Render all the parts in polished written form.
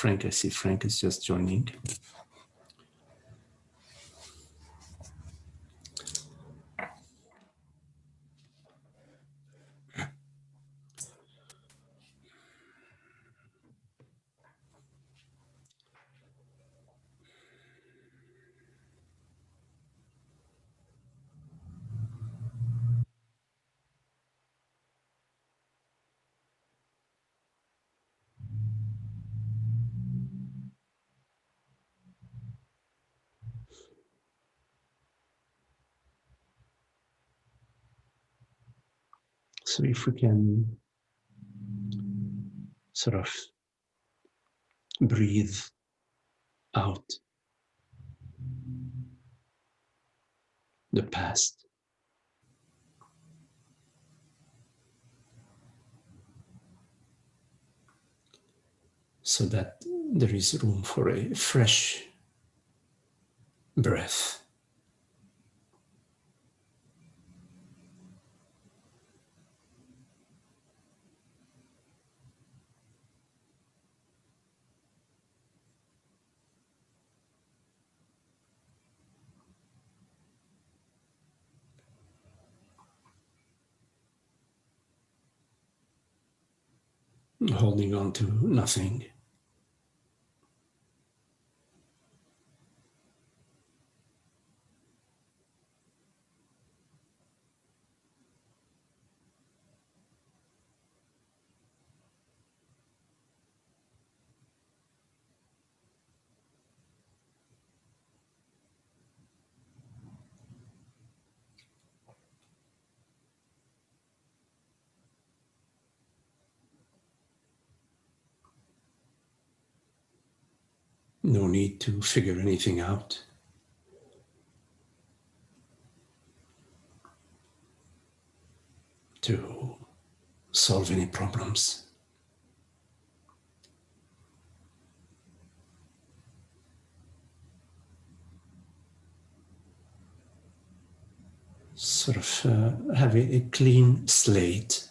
Frank. I see Frank is just joining. So if we can sort of breathe out the past, so that there is room for a fresh breath. Holding on to nothing. No need to figure anything out. To solve any problems. Sort of have a clean slate.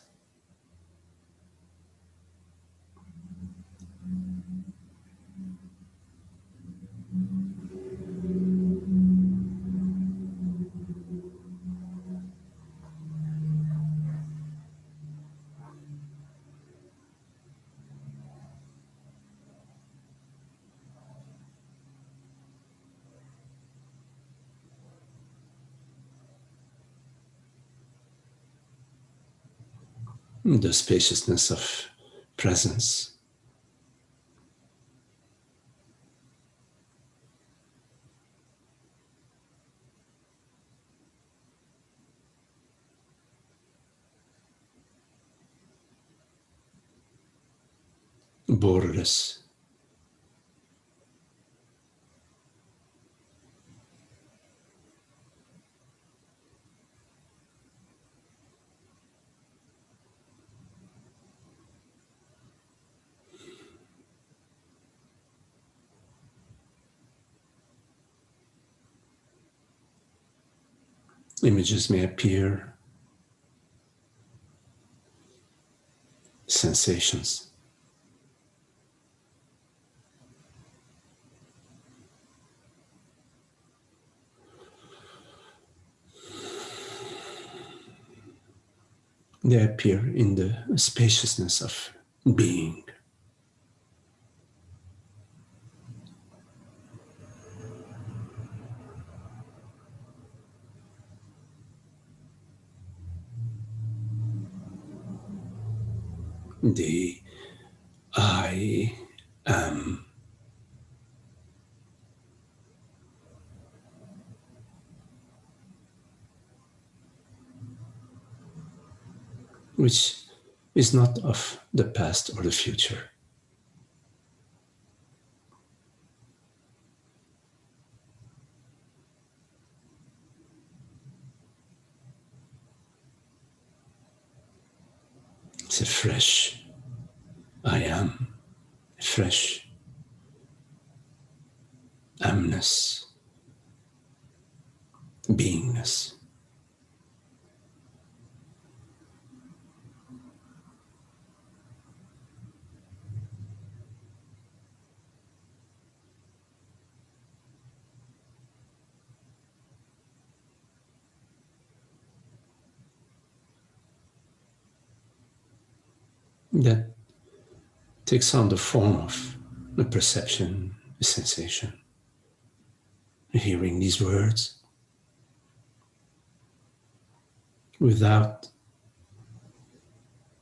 The spaciousness of presence. Borderless. Images may appear, sensations. They appear in the spaciousness of being. The I am. Which is not of the past or the future. It's a fresh I am, a fresh amness, beingness. that takes on the form of a perception, a sensation. Hearing these words without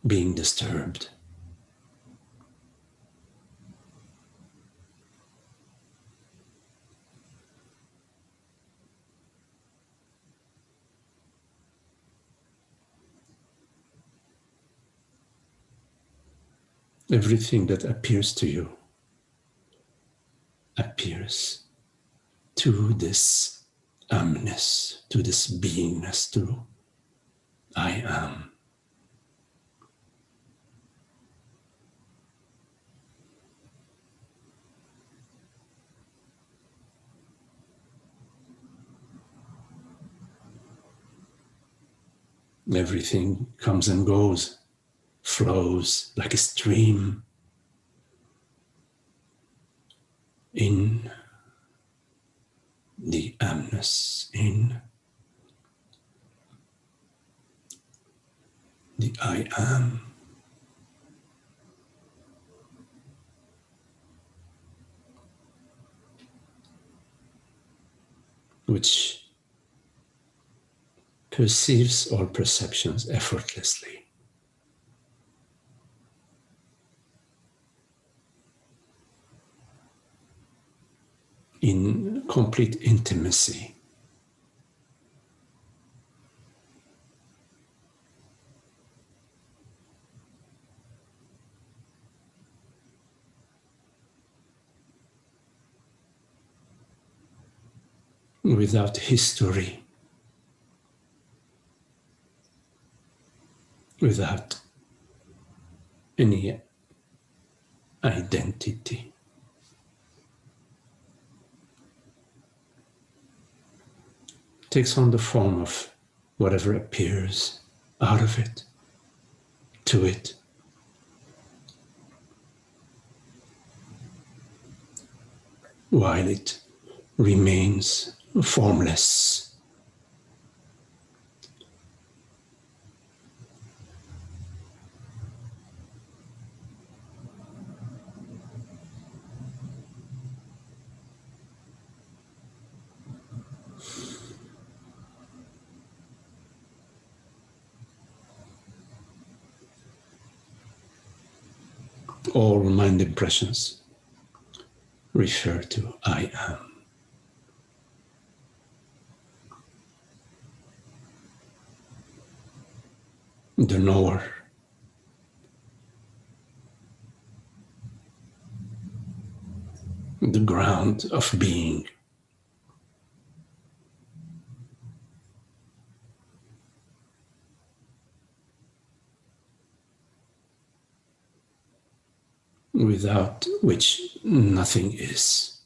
being disturbed. Everything that appears to you appears to this amness, to this beingness, to I am. Everything comes and goes, flows like a stream in the amness, in the I am. Which perceives all perceptions effortlessly. In complete intimacy. Without history. Without any identity. Takes on the form of whatever appears out of it, to it. While it remains formless. All mind impressions refer to I am. The knower. The ground of being. Without which nothing is.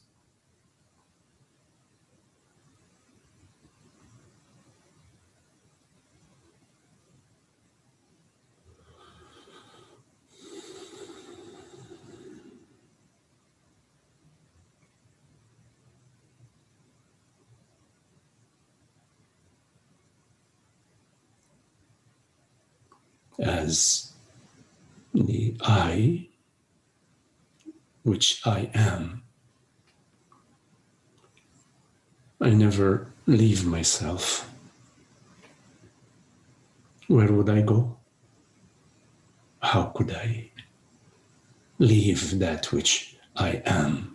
As the I, which I am, I never leave myself. Where would I go? How could I leave that which I am?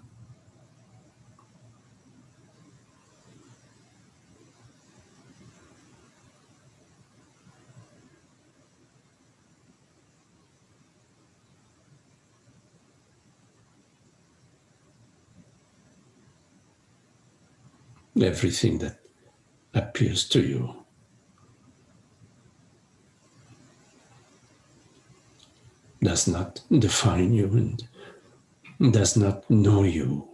Everything that appears to you does not define you and does not know you.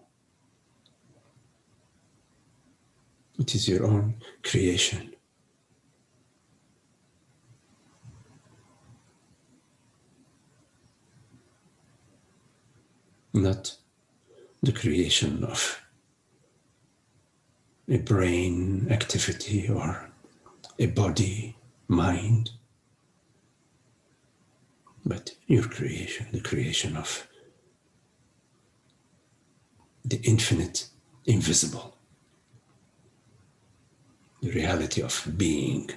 It is your own creation. Not the creation of a brain activity or a body, mind. but your creation, the creation of the infinite, invisible, the reality of being.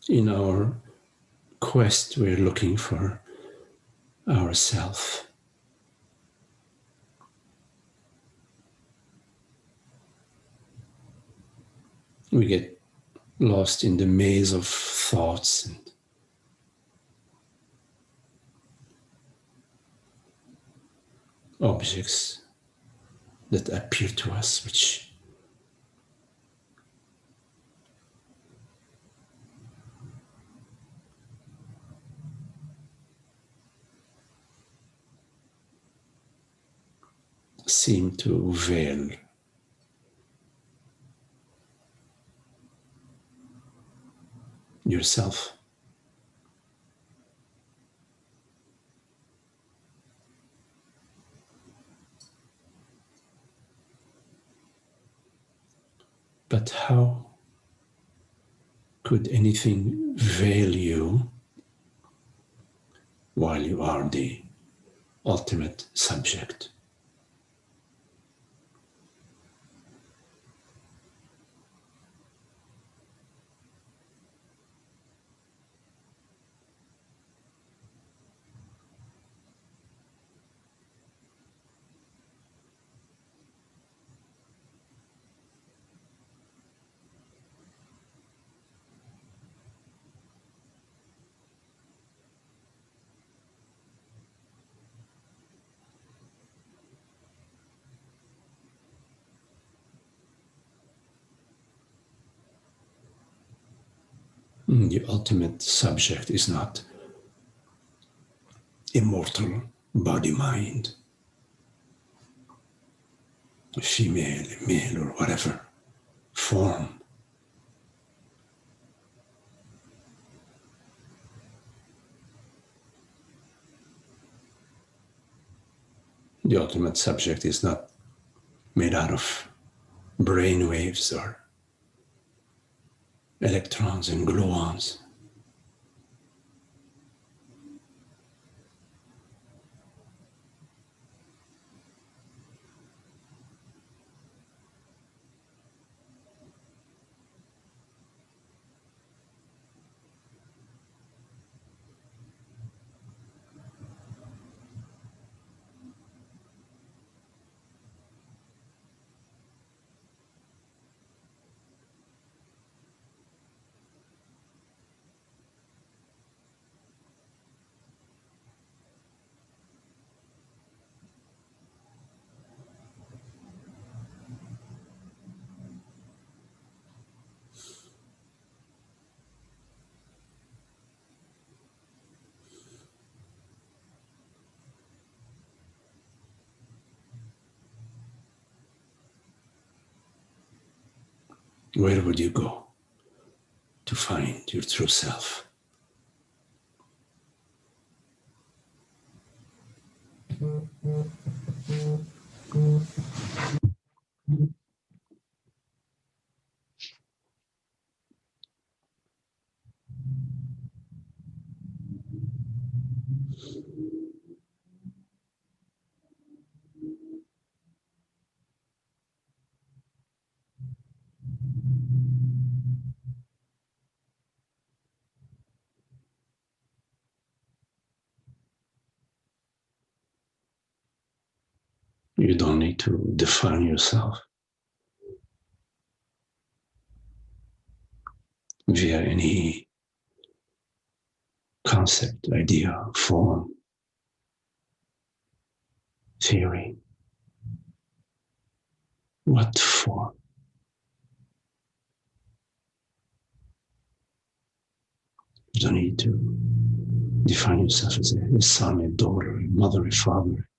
In our quest, we're looking for ourself. We get lost in the maze of thoughts and objects that appear to us, which seem to veil yourself. But how could anything veil you while you are the ultimate subject? The ultimate subject is not immortal body mind, a female, a male, or whatever form. The ultimate subject is not made out of brain waves or electrons and gluons. Where would you go to find your true self? You don't need to define yourself via any concept, idea, form, theory. What for? You don't need to define yourself as a son, a daughter, a mother, a father,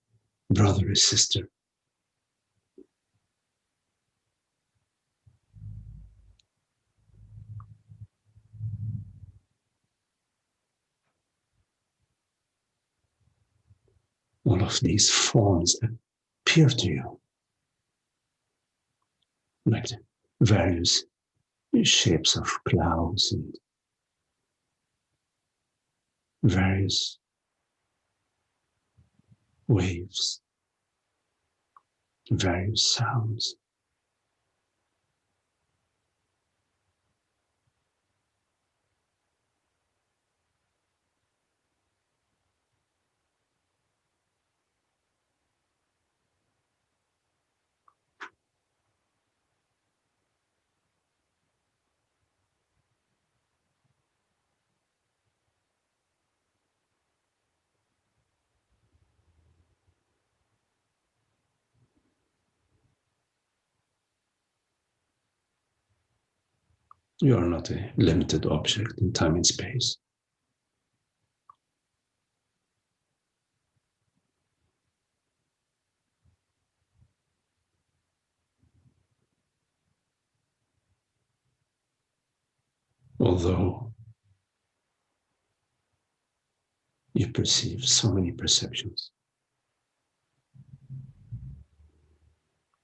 a brother, a sister. all of these forms appear to you like the various shapes of clouds and various waves, various sounds. You are not a limited object in time and space. Although you perceive so many perceptions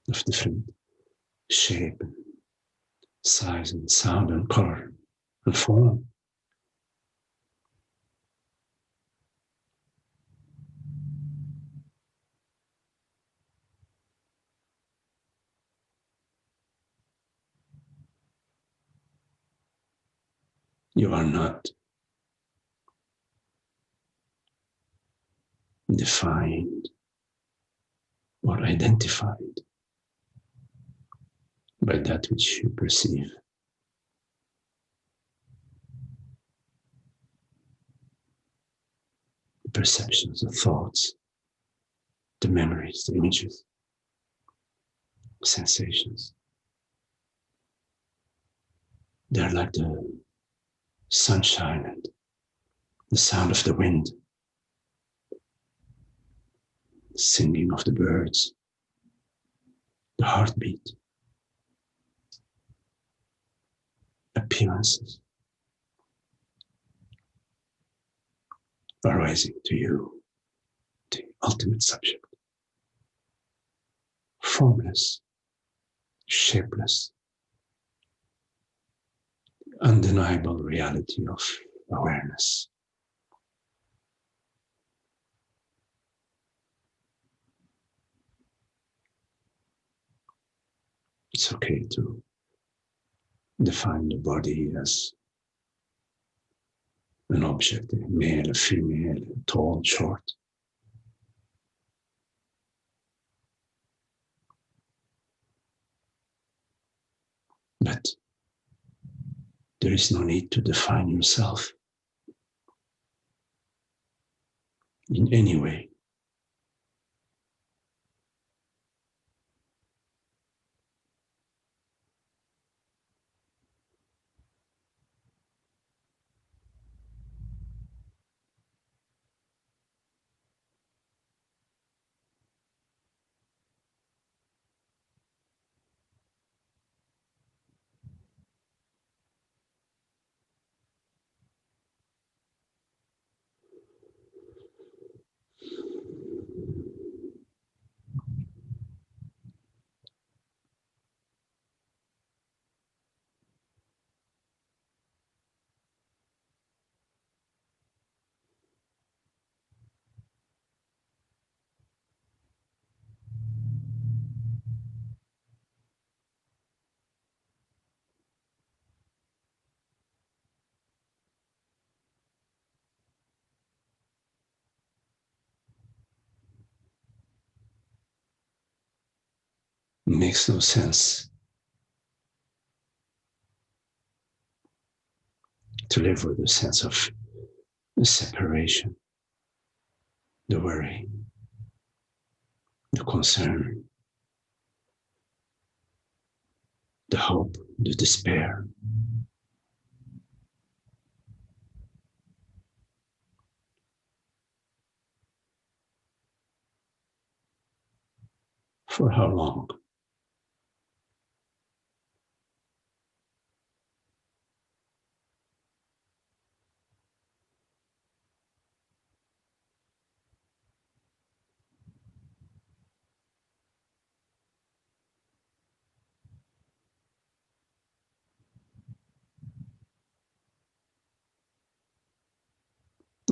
of different shape, size and sound and color and form, you are not defined or identified by that which you perceive. The perceptions, the thoughts, the memories, the images, sensations. They're like the sunshine and the sound of the wind, the singing of the birds, the heartbeat, appearances arising to you, the ultimate subject, formless, shapeless, undeniable reality of awareness. It's okay to define the body as an object, a male, a female, tall, short. But there is no need to define yourself in any way. It makes no sense to live with a sense of separation, the worry, the concern, the hope, the despair. For how long?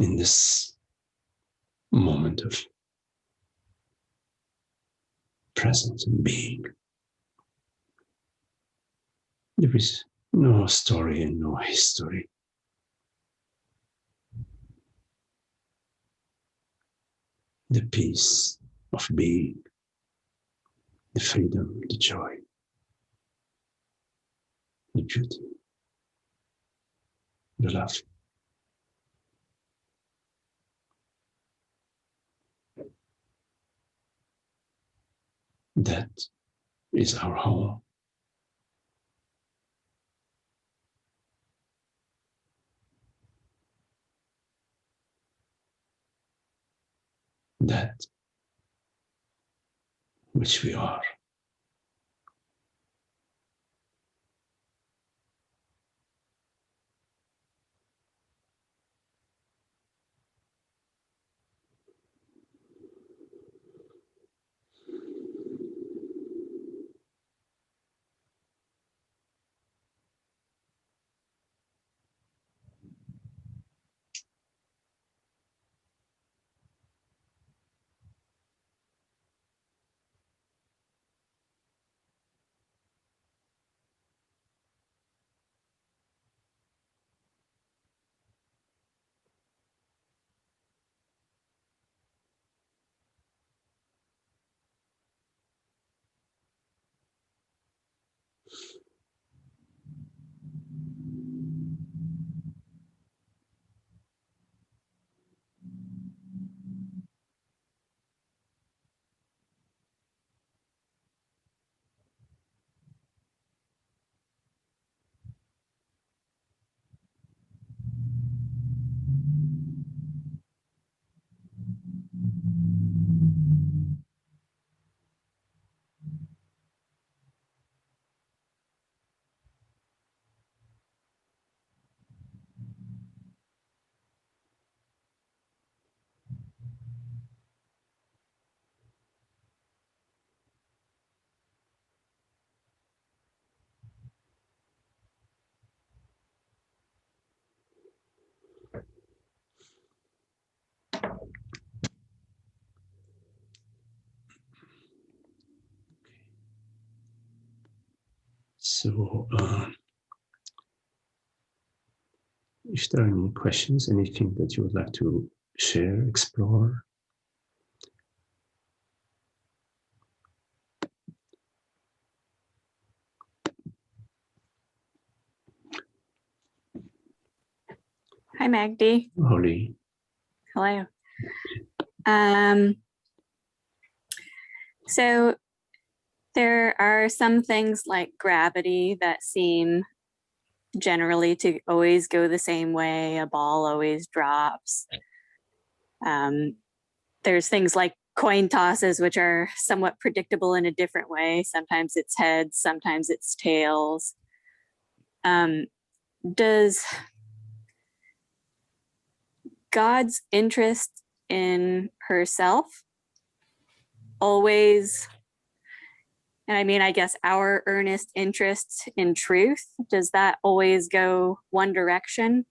in this moment of presence and being. There is no story and no history. The peace of being, the freedom, the joy, the beauty, the love. That is our home. That which we are. So, if there are any questions, anything that you would like to share, explore, Hi, Magdi. Holly. Hello. So there are some things like gravity that seem generally to always go the same way. A ball always drops. There's things like coin tosses, which are somewhat predictable in a different way. Sometimes it's heads, sometimes it's tails. Does God's interest in herself always, and I mean, I guess our earnest interest in truth, does that always go one direction?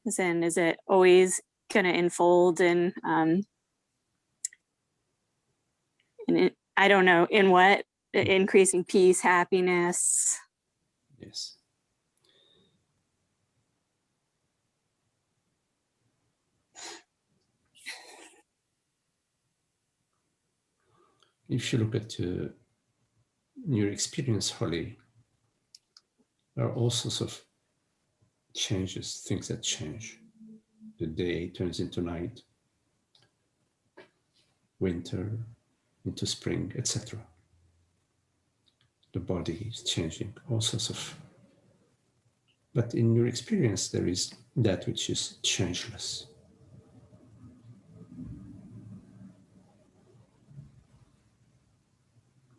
As in, is it always going to unfold in I don't know, in what? Increasing peace, happiness? Yes. If you look at your experience, Holly, there are all sorts of changes, things that change. The day turns into night, winter into spring, etc. The body is changing, all sorts of. But in your experience, there is that which is changeless.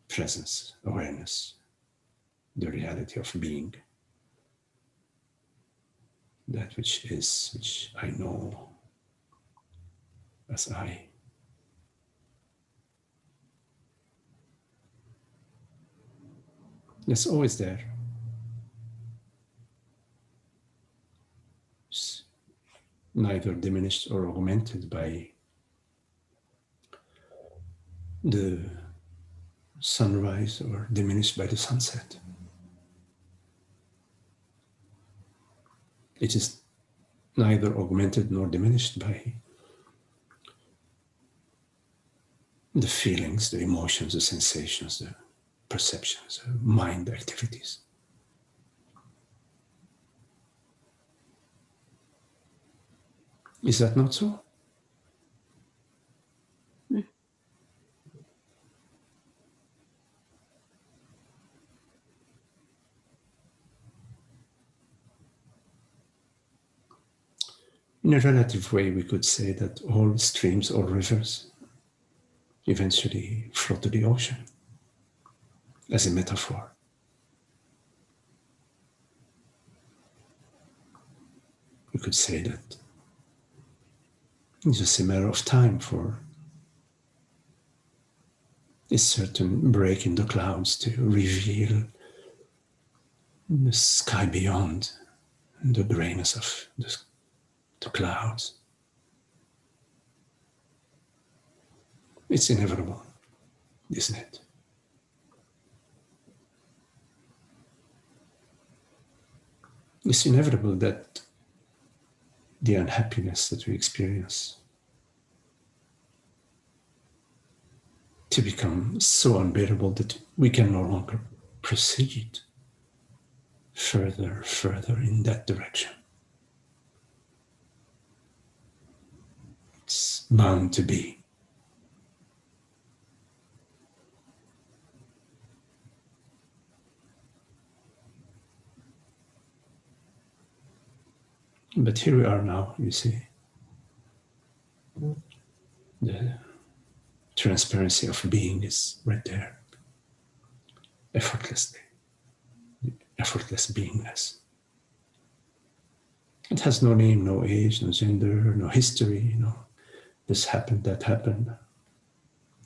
Presence, awareness, the reality of being. That which is, which I know as I. It's always there. neither diminished or augmented by the sunrise or diminished by the sunset. It is neither augmented nor diminished by the feelings, the emotions, the sensations, the perceptions, the mind activities. Is that not so? In a relative way, we could say that all streams or rivers eventually flow to the ocean, as a metaphor. We could say that it's just a matter of time for a certain break in the clouds to reveal the sky beyond the grayness of the clouds. It's inevitable, isn't it? It's inevitable that the unhappiness that we experience to become so unbearable that we can no longer proceed further in that direction. It's bound to be. But here we are now, you see. The transparency of being is right there, effortlessly, effortless beingness. It has no name, no age, no gender, no history, this happened, that happened.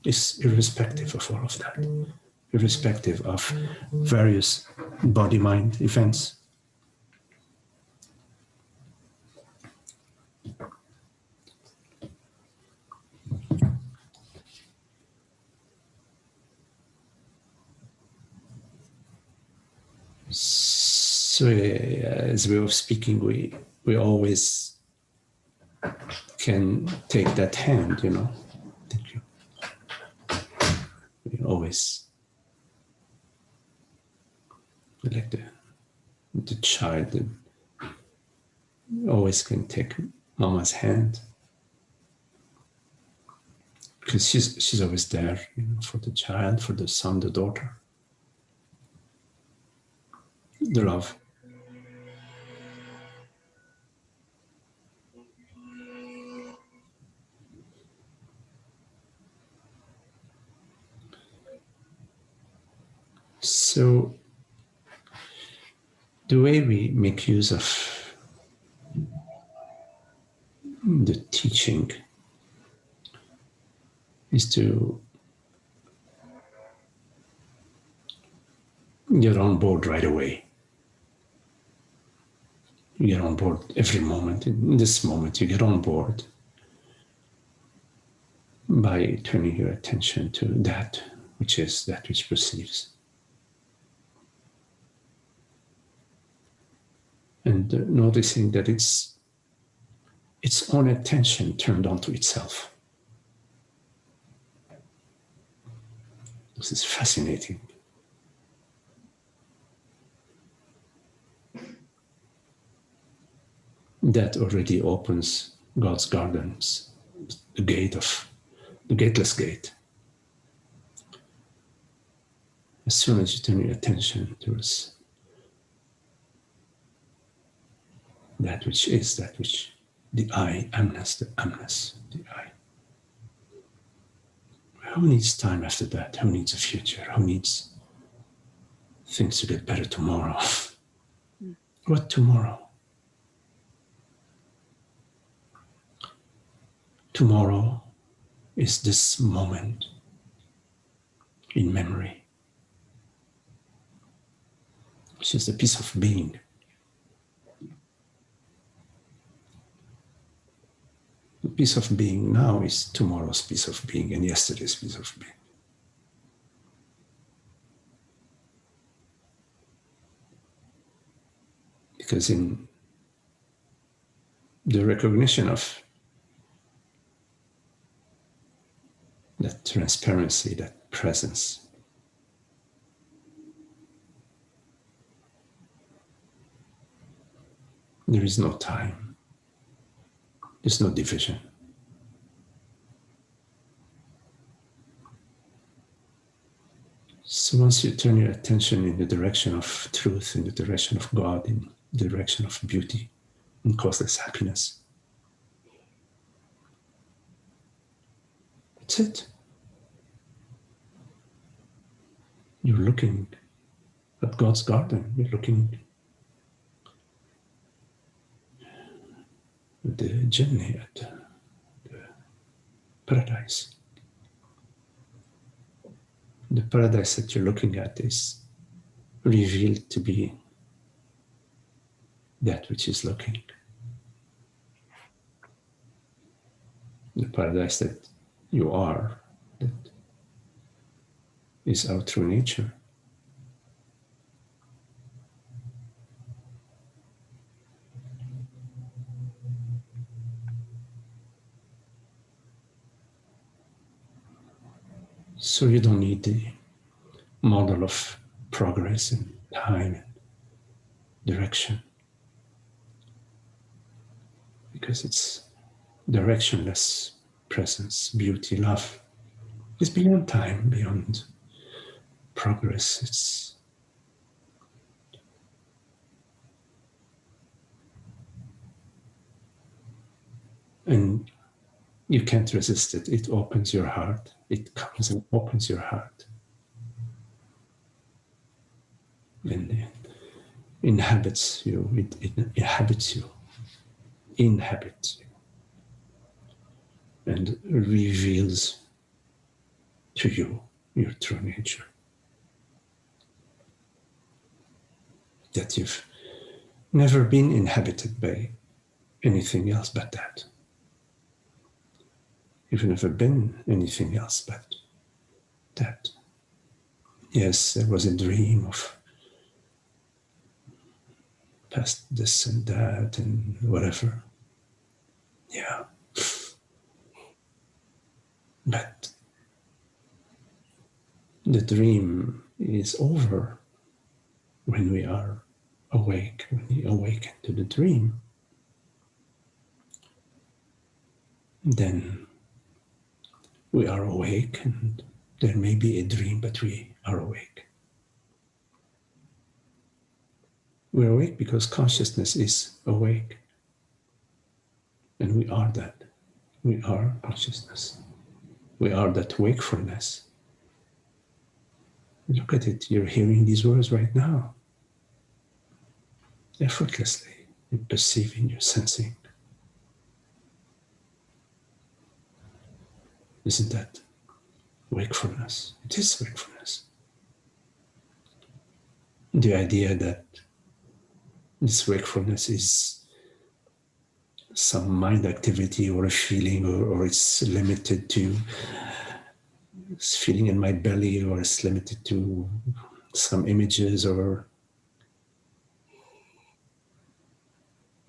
It's irrespective of all of that, irrespective of various body-mind events. So, as a way of speaking, we always can take that hand, Thank you. We always, like the child, always can take mama's hand because she's always there, for the child, for the son, the daughter, the love. So the way we make use of the teaching is to get on board right away. You get on board every moment. In this moment, you get on board by turning your attention to that which is, that which perceives. And noticing that its own attention turned onto itself. This is fascinating. That already opens God's gardens, the gateless gate. As soon as you turn your attention towards that which is, that which the I amness, the amness, the I. Who needs time after that? Who needs a future? Who needs things to get better tomorrow? What tomorrow? Tomorrow is this moment in memory, which is the piece of being. The piece of being now is tomorrow's piece of being and yesterday's piece of being. Because in the recognition of that transparency, that presence, there is no time. There's no division. So once you turn your attention in the direction of truth, in the direction of God, in the direction of beauty and causeless happiness, that's it. You're looking at God's garden. You're looking at the journey, at the paradise. The paradise that you're looking at is revealed to be that which is looking. The paradise that you are, that is our true nature. So you don't need the model of progress and time and direction, because it's directionless presence, beauty, love. It's beyond time, beyond progress. It's and you can't resist it. It opens your heart. It comes and opens your heart. And it inhabits you. It inhabits you. Inhabits you. And reveals to you your true nature. That you've never been inhabited by anything else but that. You've never been anything else but that. Yes, there was a dream of past this and that and whatever. Yeah. But the dream is over when we are awake, when we awaken to the dream. Then we are awake, and there may be a dream, but we are awake. We're awake because consciousness is awake. And we are that. We are consciousness. We are that wakefulness. Look at it. You're hearing these words right now. Effortlessly. You're perceiving, you're sensing. Isn't that wakefulness? It is wakefulness. The idea that this wakefulness is some mind activity or a feeling, or it's limited to this feeling in my belly, or it's limited to some images, or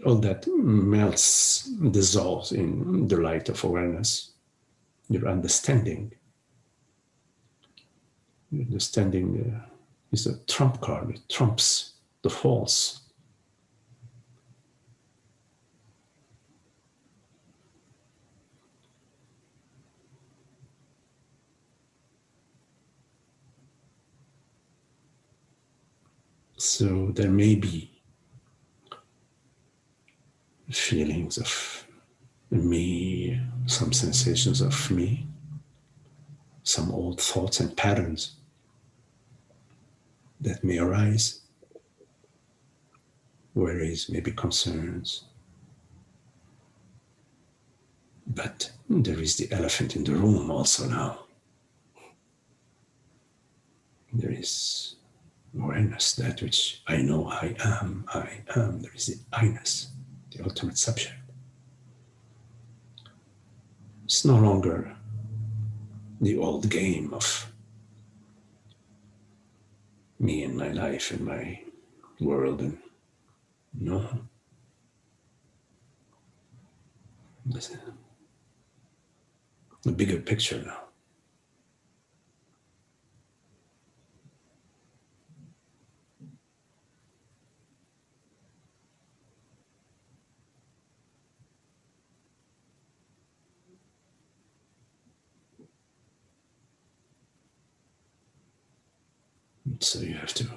all that melts, dissolves in the light of awareness. Your understanding. Your understanding is a trump card. It trumps the false. So there may be feelings of me, some sensations of me, some old thoughts and patterns that may arise, worries, maybe concerns. But there is the elephant in the room also now. There is awareness, that which I know I am, I am. There is the I-ness, the ultimate subject. It's no longer the old game of me and my life and my world, and no, there's a bigger picture now. So you have to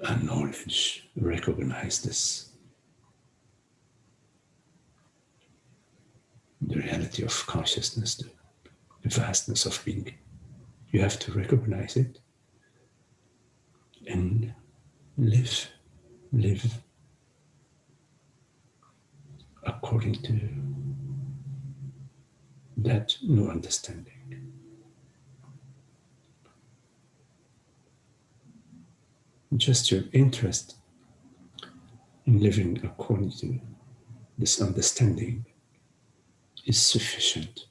acknowledge, recognize this, the reality of consciousness, the vastness of being. You have to recognize it and live according to that new understanding. Just your interest in living according to this understanding is sufficient.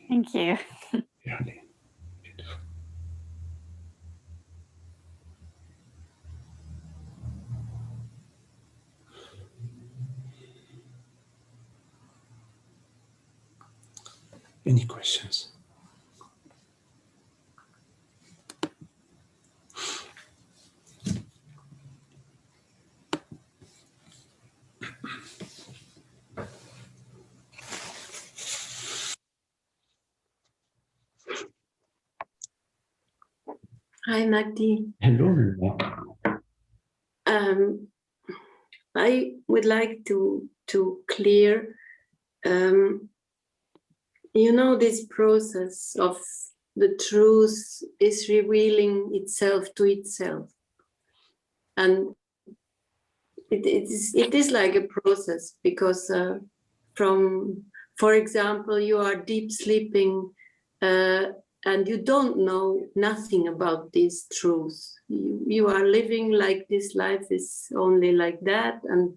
Thank you. Really beautiful. Any questions? Hi, Magdi. Hello, Lula. I would like to clear, this process of the truth is revealing itself to itself, and it is like a process because for example, you are deep sleeping. And you don't know nothing about this truth. You are living like this life is only like that, and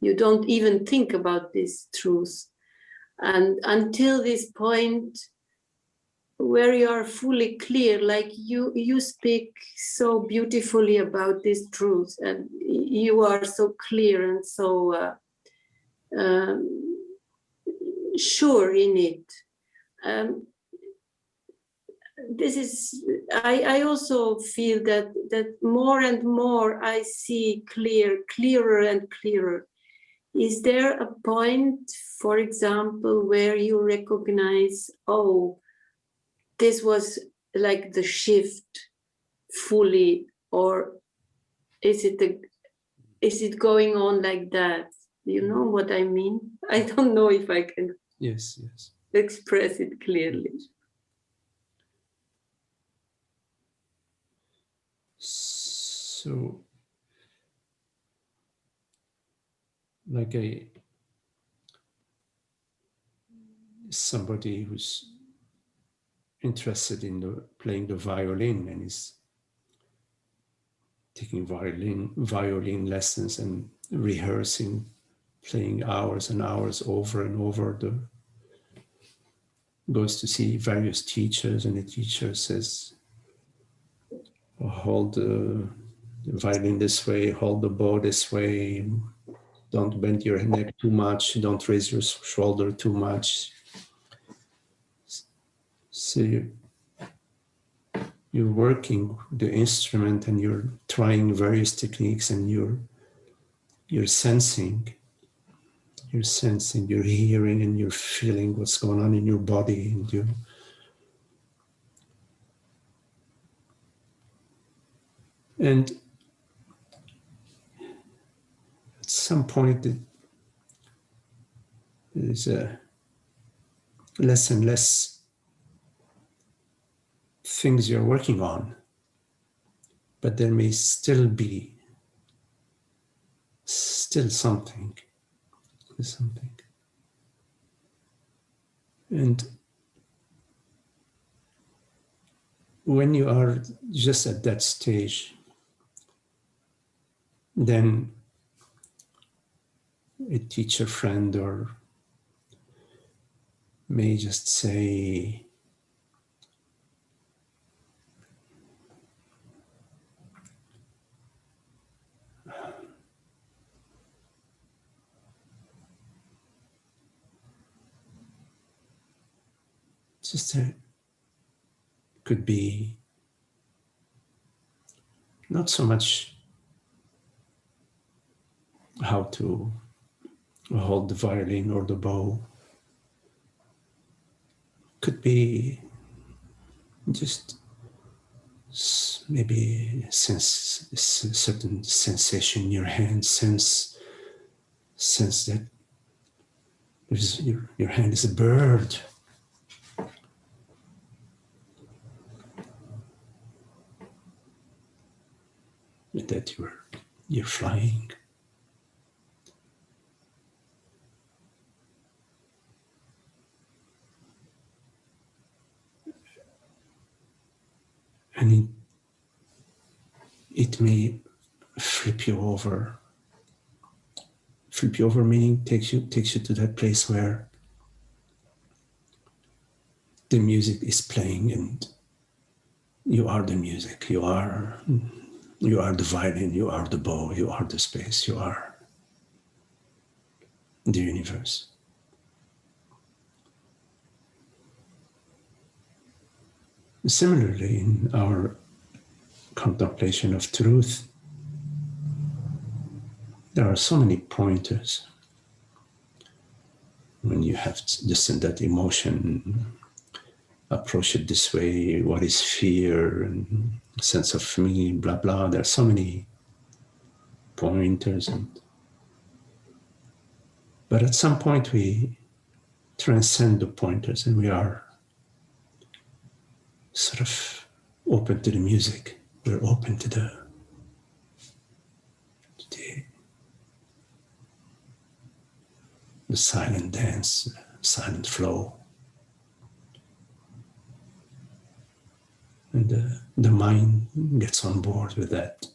you don't even think about this truth. And until this point where you are fully clear, like you speak so beautifully about this truth, and you are so clear and so sure in it. This is, I also feel that more and more I see clearer and clearer. Is there a point, for example, where you recognize, oh, this was like the shift fully, or is it going on like that? You know what I mean? I don't know if I can Yes. express it clearly. So, like somebody who's interested in playing the violin and is taking violin lessons and rehearsing, playing hours and hours over and over, goes to see various teachers, and the teacher says, hold the violin this way, hold the bow this way, don't bend your neck too much, don't raise your shoulder too much. So you're working the instrument and you're trying various techniques and you're sensing, you're hearing, and you're feeling what's going on in your body, and at some point there's less and less things you're working on, but there may still be something. And when you are just at that stage, then a teacher friend or may just say, could be not so much how to hold the violin or the bow, could be just maybe sense a certain sensation in your hand, sense that your hand is a bird. That you're flying. And it may flip you over. Flip you over meaning takes you to that place where the music is playing and you are the music. You are the violin, you are the bow, you are the space, you are the universe. Similarly, in our contemplation of truth, there are so many pointers. When you have this and that emotion, approach it this way, what is fear, and sense of me, blah, blah. There are so many pointers. But at some point we transcend the pointers and we are sort of open to the music. We're open to the silent dance, silent flow. And the mind gets on board with that.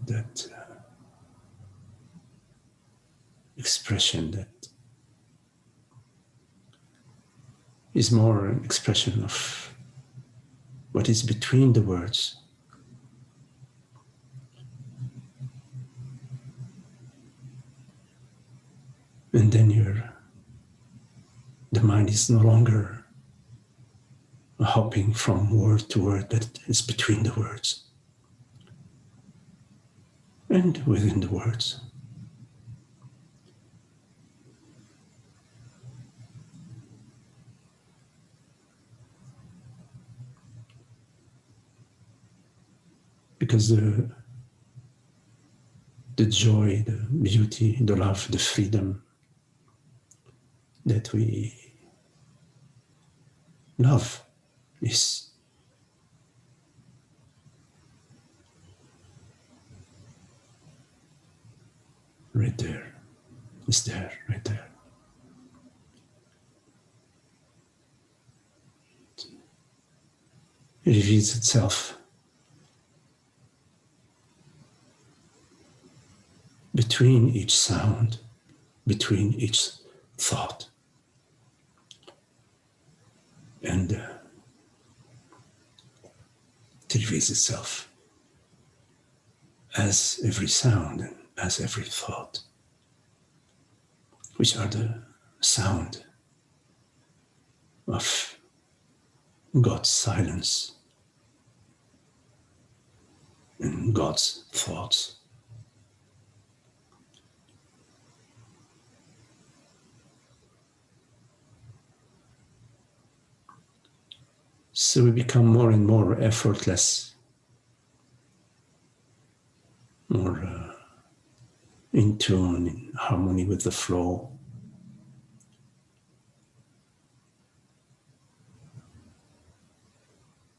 That expression that is more an expression of what is between the words. And then the mind is no longer hopping from word to word, but it's between the words and within the words. Because the joy, the beauty, the love, the freedom that we love is right there. It's there, right there. It reveals itself between each sound, between each thought. And it reveals itself as every sound and as every thought. which are the sound of God's silence and God's thoughts. So we become more and more effortless, more in tune, in harmony with the flow.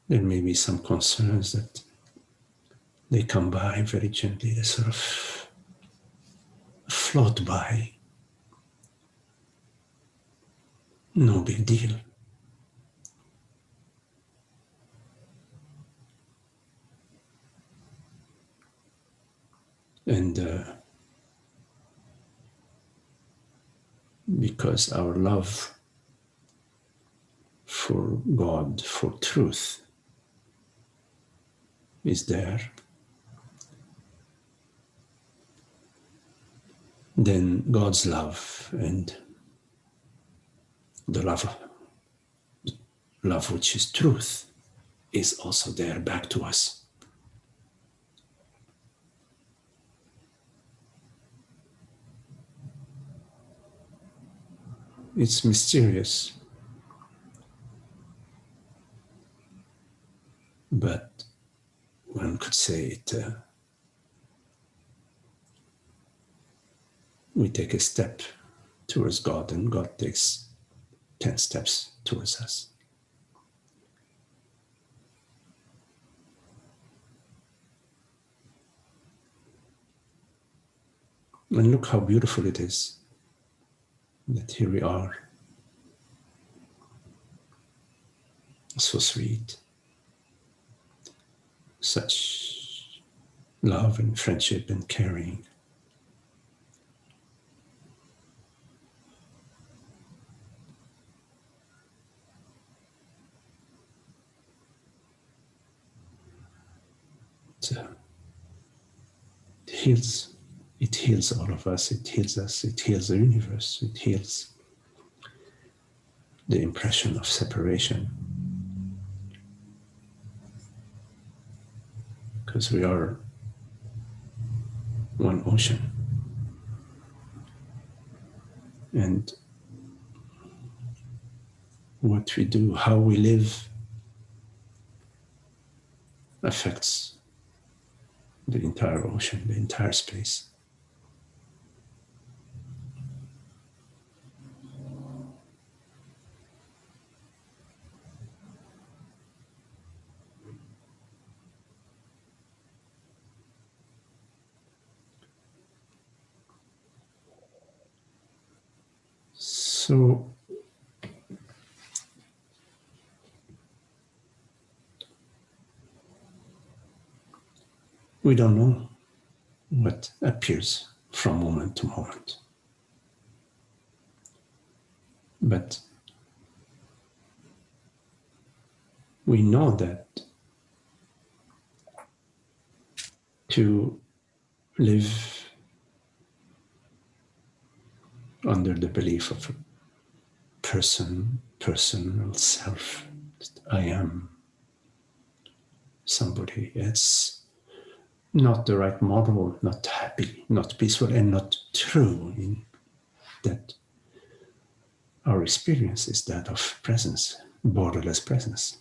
There may be some concerns that they come by very gently, they sort of float by. No big deal. And because our love for God, for truth, is there, then God's love and the love which is truth, is also there back to us. It's mysterious, but one could say it. We take a step towards God, and God takes 10 steps towards us. And look how beautiful it is that here we are, so sweet, such love and friendship and caring. It heals all of us, it heals us, it heals the universe, it heals the impression of separation. Because we are one ocean. And what we do, how we live, affects the entire ocean, the entire space. So we don't know what appears from moment to moment. But we know that to live under the belief of a personal self, I am somebody, it's not the right model, not happy, not peaceful, and not true, in that our experience is that of presence, borderless presence.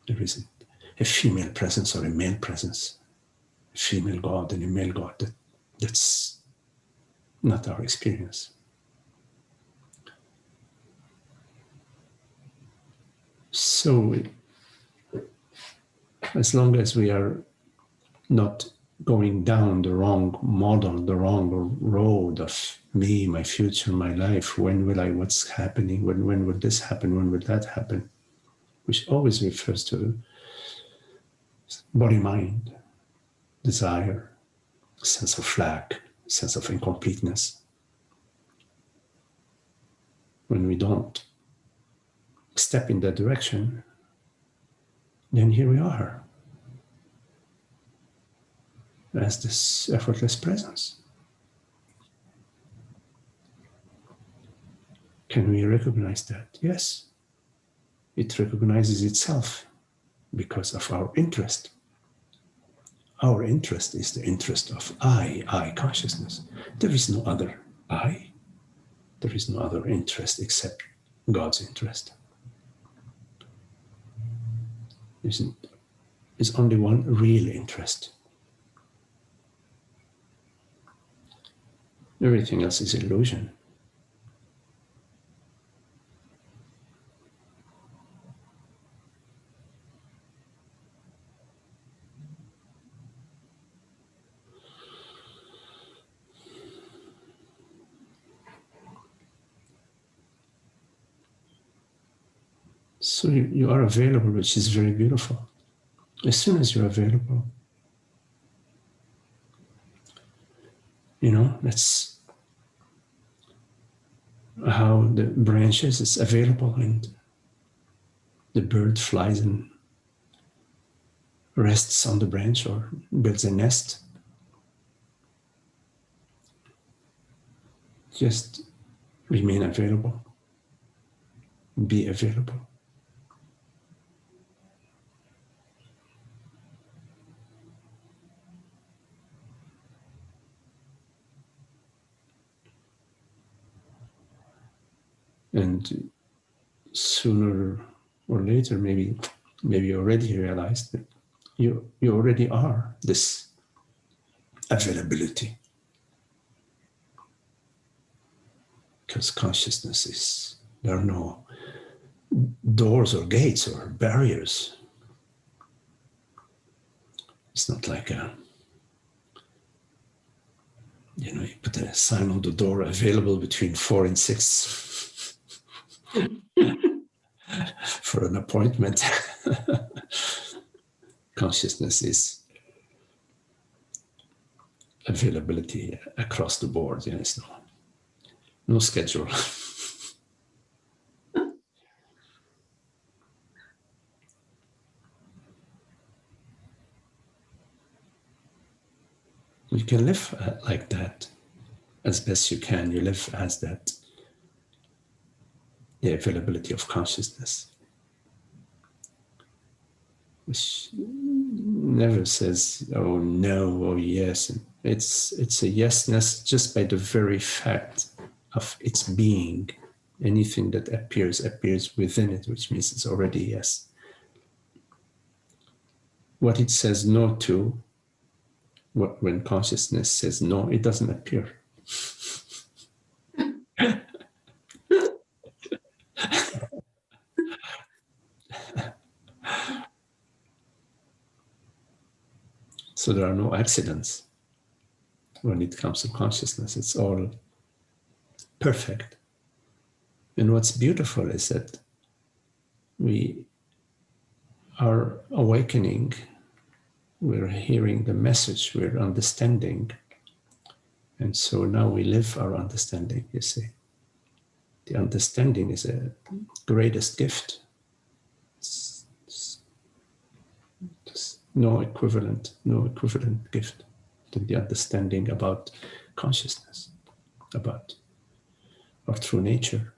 There isn't a female presence or a male presence, a female God and a male God. That's not our experience. So as long as we are not going down the wrong model, the wrong road of me, my future, my life, when will I, what's happening, when will this happen, when will that happen, which always refers to body, mind, desire, sense of lack, sense of incompleteness. When we don't step in that direction, then here we are as this effortless presence. Can we recognize that? Yes. It recognizes itself because of our interest. Our interest is the interest of I consciousness. There is no other I. There is no other interest except God's interest. There's only one real interest. Everything else is illusion. So you are available, which is very beautiful. As soon as you're available, that's how the branches is available, and the bird flies and rests on the branch or builds a nest. Just remain available. Be available. And sooner or later, maybe you already realized that you already are this availability. Because consciousness is, there are no doors or gates or barriers. It's not like you put a sign on the door, available between 4 and 6 for an appointment. Consciousness is availability across the board. It's no schedule. You can live like that as best you can. You live as that, the availability of consciousness, which never says, oh no, oh yes. It's a yesness just by the very fact of its being. Anything that appears within it, which means it's already yes. What it says no to, when consciousness says no, it doesn't appear. So there are no accidents when it comes to consciousness. It's all perfect. And what's beautiful is that we are awakening, we're hearing the message, we're understanding. And so now we live our understanding, you see. The understanding is a greatest gift. It's no equivalent gift than the understanding about consciousness, about our true nature.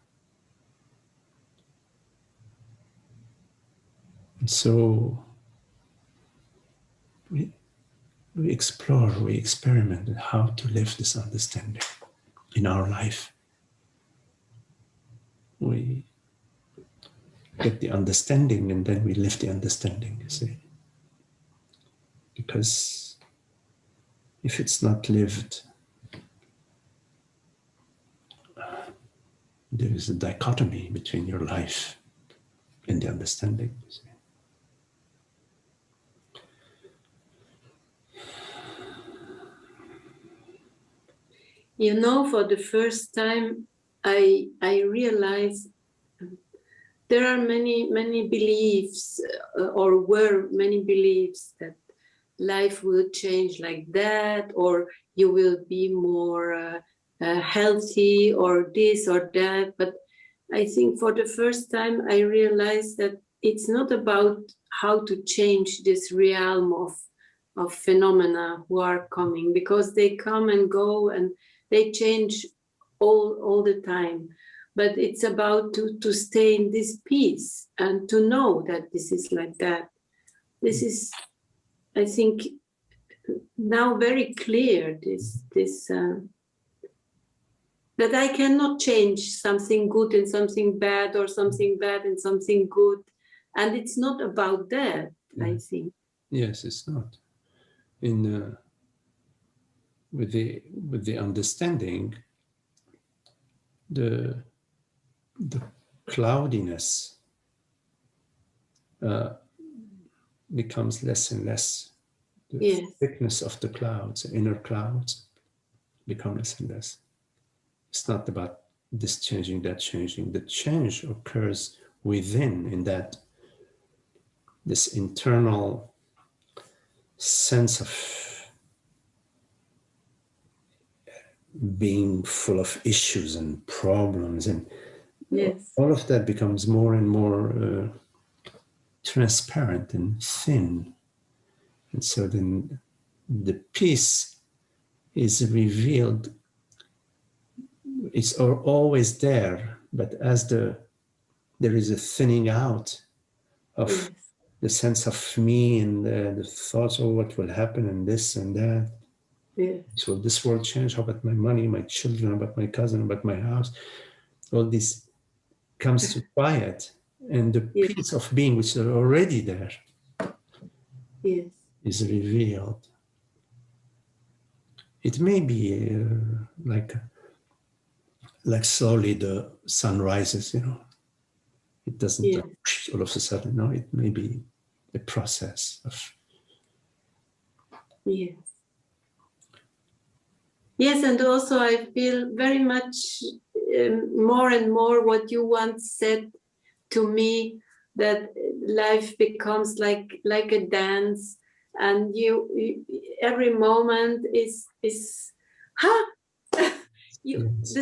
And so we explore, we experiment in how to live this understanding in our life. We get the understanding and then we live the understanding, you see. Because if it's not lived, there is a dichotomy between your life and the understanding, you see. For the first time, I realized there are many beliefs, or were many beliefs that life will change like that, or you will be more healthy, or this or that. But I think for the first time, I realized that it's not about how to change this realm of phenomena who are coming, because they come and go and they change all the time. but it's about to stay in this peace and to know that this is like that. This is, I think, now very clear, that I cannot change something good in something bad, or something bad in something good. And it's not about that, I think. Yes, it's not. With the understanding, the cloudiness becomes less and less. The thickness of the clouds, the inner clouds, become less and less. It's not about this changing, that changing. The change occurs within, in that this internal sense of being full of issues and problems, and all of that becomes more and more transparent and thin. And so then the peace is revealed. It's always there, but as there is a thinning out of the sense of me and the thoughts of what will happen and this and that. So this world change, how about my money, my children, about my cousin, about my house? All this comes to quiet, and the peace of being, which is already there, is revealed. It may be like slowly the sun rises, It doesn't all of a sudden. No, it may be a process of. Yes, and also I feel very much more and more what you once said to me, that life becomes like a dance, and you every moment is the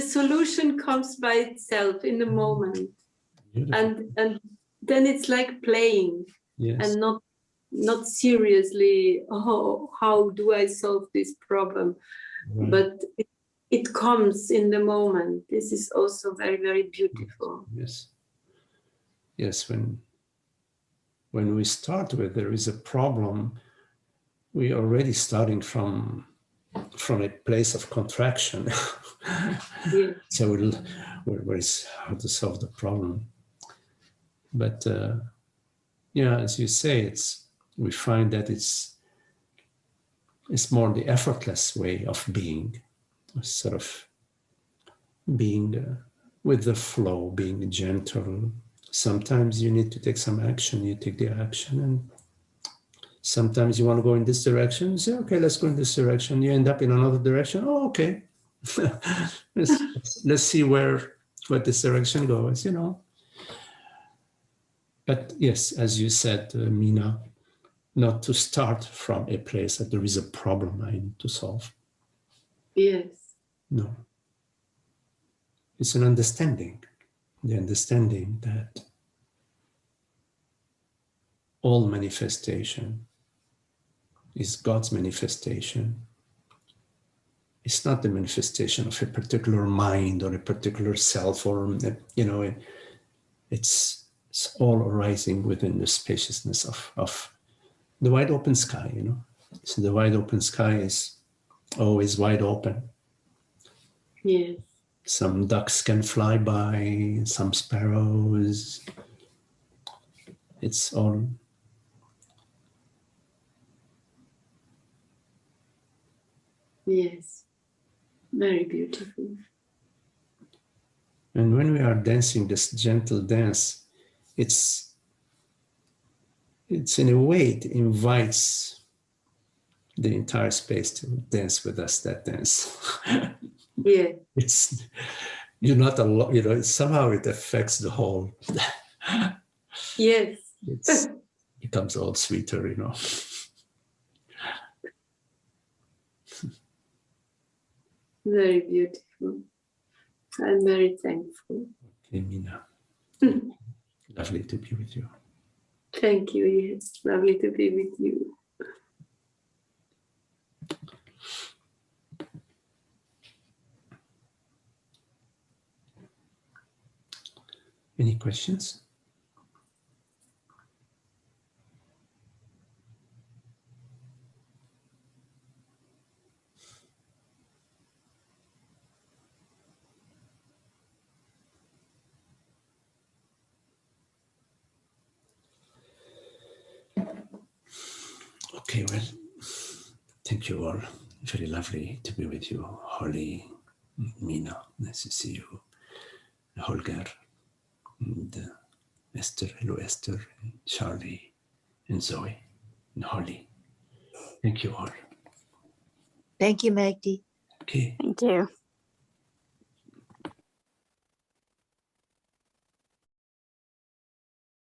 solution comes by itself in the moment. And then it's like playing, and not seriously, how do I solve this problem? But it comes in the moment. This is also very, very beautiful. Yes, when we start with there is a problem, we are already starting from a place of contraction. So where is how to solve the problem. But as you say, we find that it's more the effortless way of being, sort of being with the flow, being gentle. Sometimes you need to take some action, you take the action, and sometimes you want to go in this direction, you say, okay, let's go in this direction. You end up in another direction. Oh, okay. let's see where this direction goes, But yes, as you said, Mina, not to start from a place that there is a problem I need to solve. No. It's an understanding, the understanding that all manifestation is God's manifestation. It's not the manifestation of a particular mind or a particular self, or, it's all arising within the spaciousness of the wide open sky, So the wide open sky is always wide open. Some ducks can fly by, some sparrows. It's all. Yes, very beautiful. And when we are dancing this gentle dance, it's in a way, it invites the entire space to dance with us, that dance. It's, you're not alone, somehow it affects the whole. It becomes all sweeter, Very beautiful. I'm very thankful. Okay, Mina. Lovely to be with you. Thank you. Yes, lovely to be with you. Any questions? Okay, well, thank you all. Very lovely to be with you, Holly, Mina. Nice to see you, Holger, and Esther. Hello, Esther, and Charlie, and Zoe, and Holly. Thank you all. Thank you, Magdi. Okay. Thank you.